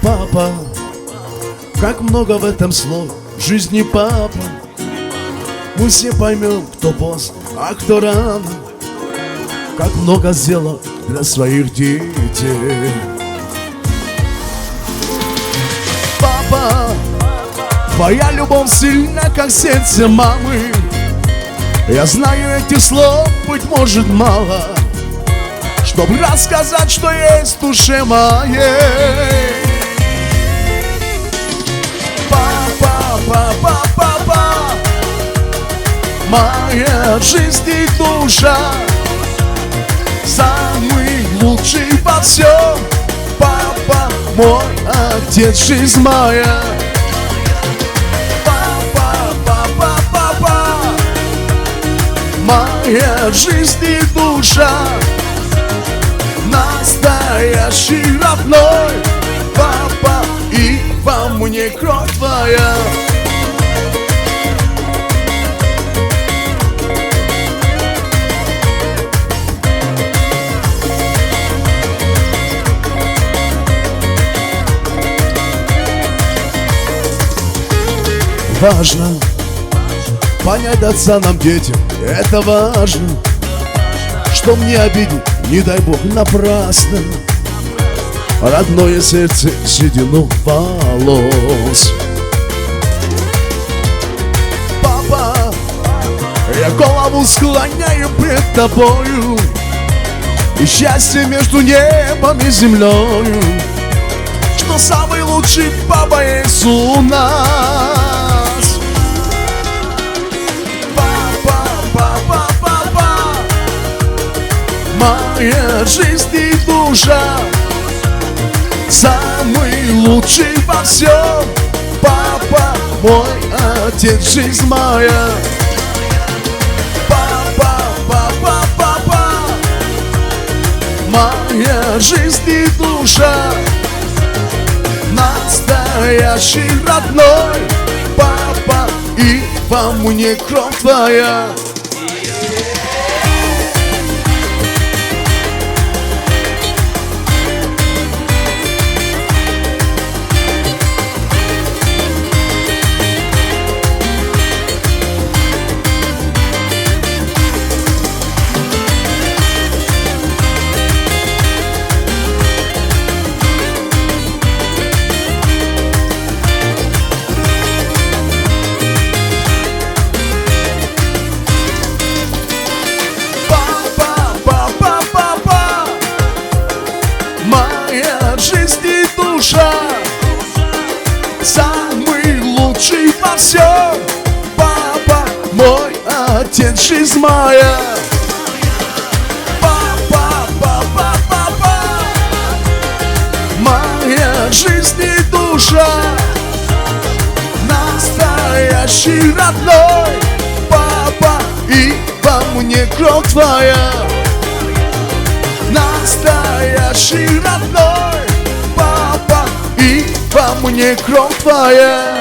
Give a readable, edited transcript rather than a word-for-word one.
Папа, как много в этом слове жизни, папа. Мы все поймем, кто поздно, а кто рано. Как много сделал для своих детей. Папа, твоя любовь сильна, как сердце мамы. Я знаю, этих слов, быть может, мало, чтобы рассказать, что есть в душе моей. Папа, папа, папа, моя жизнь и душа, самый лучший во всем. Папа, мой отец, жизнь моя. Папа, папа, папа, моя жизнь и душа, настоящий родной. Папа, и во мне кровь твоя. Важно понять отца нам, детям, это важно, чтоб не обидеть, не дай Бог, напрасно родное сердце седину волос. Папа, я голову склоняю пред тобою, и счастье между небом и землею, что самый лучший папа есть у нас. Моя жизнь и душа, самый лучший во всем. Папа, мой отец, жизнь моя. Папа, папа, папа, моя жизнь и душа, настоящий родной. Папа, и во мне кровь твоя. Жизнь и душа, самый лучший во всем. Папа, мой отец, жизнь моя. Папа, папа, папа, моя жизнь и душа, настоящий родной. Папа, и во мне кровь твоя, настоящий родной. Папа, и во мне кровь твоя.